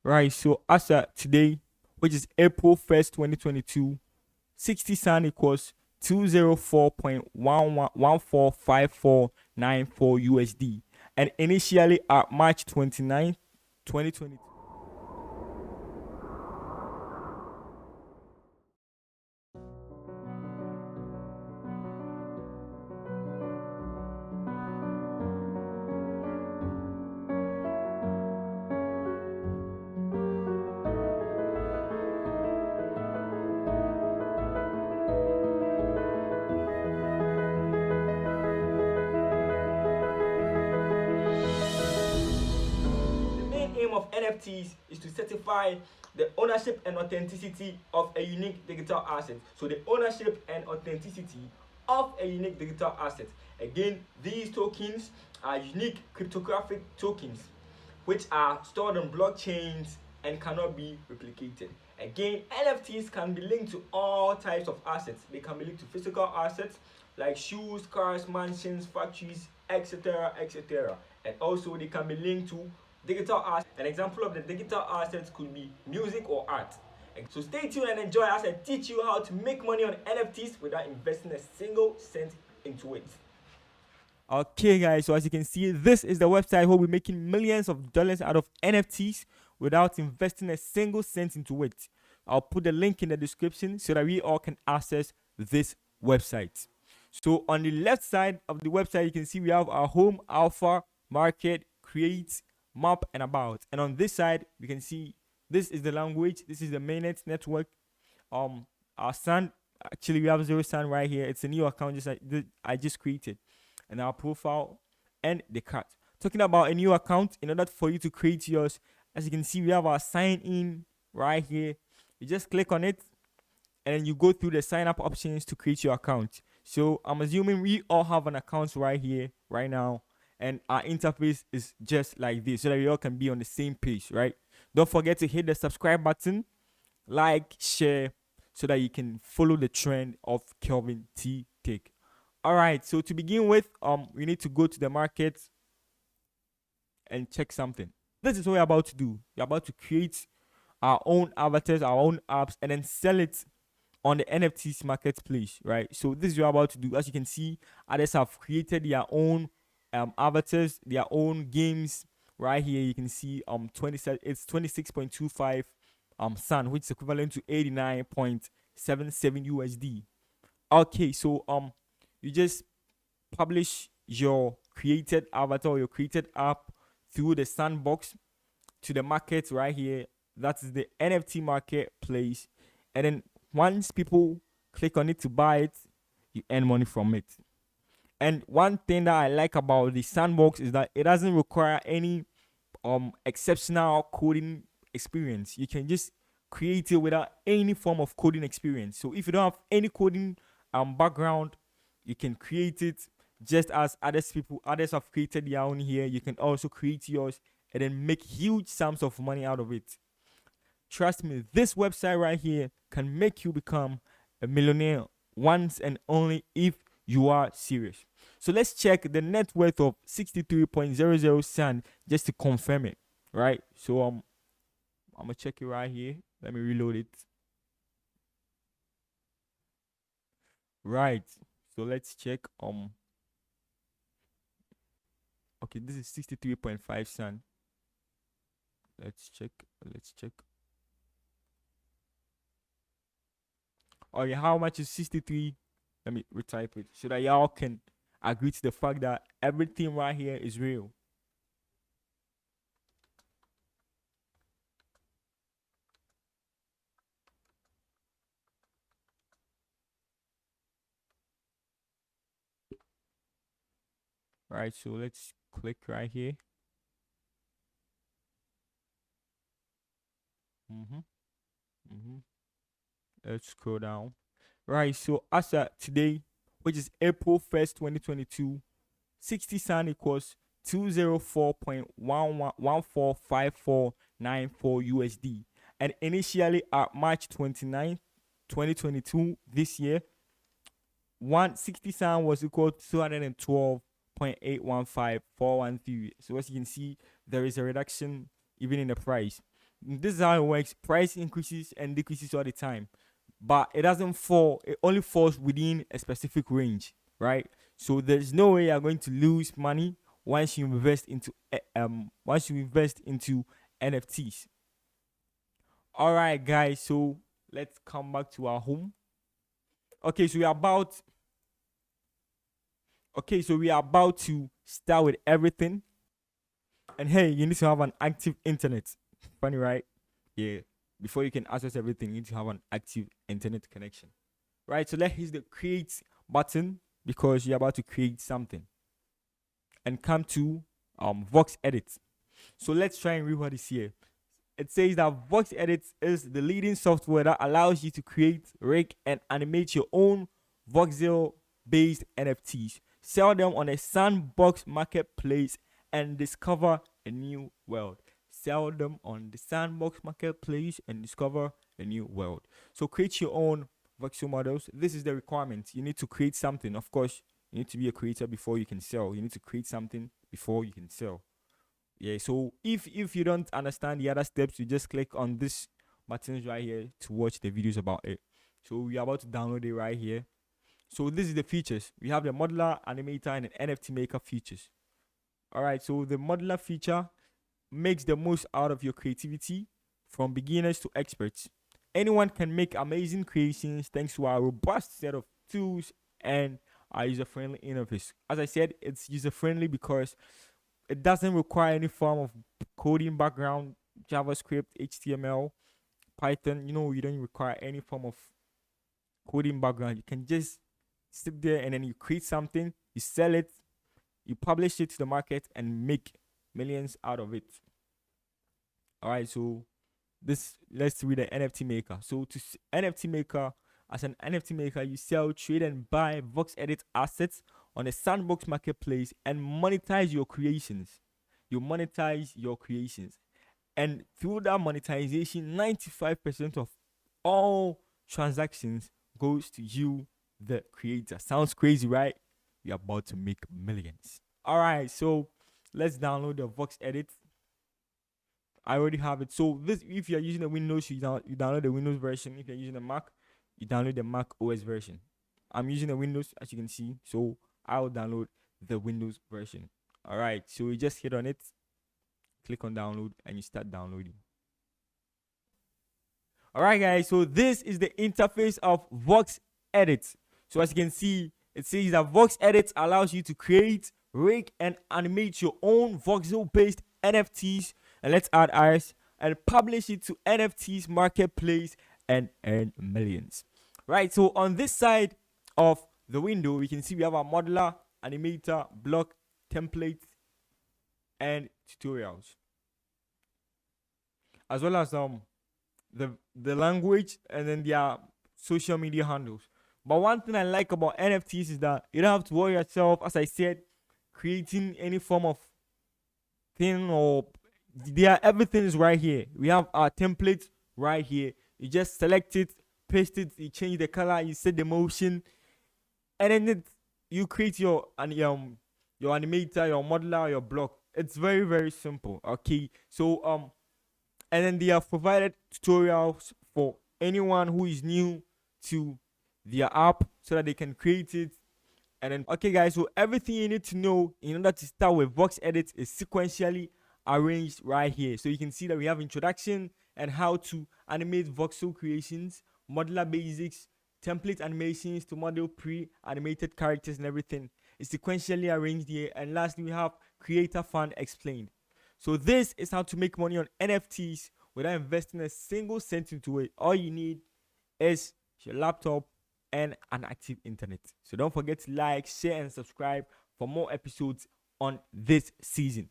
Right, so as of today, which is April 1st, 2022, 60 sand equals 204.11145494 USD. And initially at March 29th, 2022. The main aim of NFTs is to certify the ownership and authenticity of a unique digital asset. So the ownership and authenticity of a unique digital asset. Again, these tokens are unique cryptographic tokens which are stored on blockchains and cannot be replicated. Again, NFTs can be linked to all types of assets. They can be linked to physical assets like shoes, cars, mansions, factories, etc., etc. And also they can be linked to digital assets. An example of the digital assets could be music or art. So stay tuned and enjoy as I teach you how to make money on NFTs without investing a single cent into it. Okay, guys, so as you can see, this is the website where we're making millions of dollars out of NFTs without investing a single cent into it. I'll put the link in the description so that we all can access this website. So on the left side of the website, you can see we have our home, alpha, market, create, map, and about. And on this side, we can see this is the language. This is the mainnet network. Our sand, actually we have zero sand right here. It's a new account I just created. And our profile and the card. Talking about a new account, in order for you to create yours, as you can see, we have our sign in right here. You just click on it and then you go through the sign up options to create your account. So I'm assuming we all have an account right here, right now, and our interface is just like this so that we all can be on the same page, right? Don't forget to hit the subscribe button, like, share, so that you can follow the trend of Kelvin T Tech. All right, so to begin with, we need to go to the market and check something. This is what we're about to do. We're about to create our own avatars, our own apps, and then sell it on the NFTs marketplace, right? So this is what we're about to do. As you can see, others have created their own avatars, their own games. Right here, you can see it's 26.25 SAN, which is equivalent to 89.77 USD. Okay, so you just publish your created avatar, your created app through the sandbox to the market right here. That is the NFT marketplace. And then once people click on it to buy it, you earn money from it. And one thing that I like about the sandbox is that it doesn't require any exceptional coding experience. You can just create it without any form of coding experience. So if you don't have any coding background, you can create it just as others have created their own here. You can also create yours and then make huge sums of money out of it. Trust me, this website right here can make you become a millionaire once and only if you are serious. So let's check the net worth of 63.00 sand just to confirm it, right? So I'm gonna check it right here. Let me reload it. Right. So let's check okay, this is 63.5 sand. Let's check. Okay, how much is 63? Let me retype it so that y'all can agree to the fact that everything right here is real. Right, so let's click right here. Let's scroll down. Right, so as of today, which is April 1st, 2022, 60 sand equals 204.11145494 USD. And initially at March 29th, 2022, this year, 160 sand was equal to 212.815413. So as you can see, there is a reduction even in the price. This is how it works. Price increases and decreases all the time, but it doesn't fall. It only falls within a specific range, right? So there's no way you're going to lose money once you invest into NFTs. All right, guys. So let's come back to our home. Okay, so we are about to start with everything. And hey, you need to have an active internet. Funny, right? Yeah. Before you can access everything, you need to have an active internet connection. Right? So let's hit the create button because you're about to create something. And come to VoxEdit. So let's try and read what is here. It says that VoxEdit is the leading software that allows you to create, rig, and animate your own voxel-based NFTs, sell them on a sandbox marketplace, and discover a new world. Sell them on the sandbox marketplace and discover a new world. So create your own voxel models. This is the requirement. You need to create something. Of course, you need to be a creator before you can sell. You need to create something before you can sell. Yeah, so if you don't understand the other steps, you just click on this buttons right here to watch the videos about it. So we are about to download it right here. So this is the features. We have the modeler, animator, and an NFT maker features. All right, so the modeler feature makes the most out of your creativity from beginners to experts. Anyone can make amazing creations thanks to our robust set of tools and our user-friendly interface. As I said, it's user-friendly because it doesn't require any form of coding background, JavaScript, HTML, Python. You don't require any form of coding background. You can just sit there and then you create something, you sell it, you publish it to the market and make millions out of it. All right, so let's read the NFT maker. So NFT maker, as an NFT maker, you sell, trade, and buy VoxEdit assets on a sandbox marketplace and monetize your creations. You monetize your creations. And through that monetization, 95% of all transactions goes to you, the creator. Sounds crazy, right? You're about to make millions. All right, so let's download the VoxEdit. I already have it. So this, if you're using the Windows, you download the Windows version. If you're using a Mac, you download the Mac OS version. I'm using the Windows, as you can see, so I'll download the Windows version. All right, so you just hit on it, click on download, and you start downloading. All right, guys, so this is the interface of VoxEdit. So as you can see, it says that VoxEdit allows you to create, rig, and animate your own voxel-based NFTs, and let's add ours, and publish it to NFTs marketplace and earn millions. Right, so on this side of the window, we can see we have a modeler, animator, block, template, and tutorials, as well as the language and then their social media handles. But one thing I like about NFTs is that you don't have to worry yourself, as I said, creating any form of thing or everything is right here. We have our template right here. You just select it, paste it, you change the color, you set the motion, and then you create your animator, your modeler, your block. It's very, very simple. Okay, so and then they have provided tutorials for anyone who is new to their app so that they can create it. And then, okay, guys, so everything you need to know in order to start with VoxEdit is sequentially arranged right here. So you can see that we have introduction and how to animate voxel creations, modeler basics, template animations to model pre-animated characters and everything. It's sequentially arranged here. And lastly, we have creator fund explained. So this is how to make money on NFTs without investing a single cent into it. All you need is your laptop and an active internet. So don't forget to like, share, and subscribe for more episodes on this season.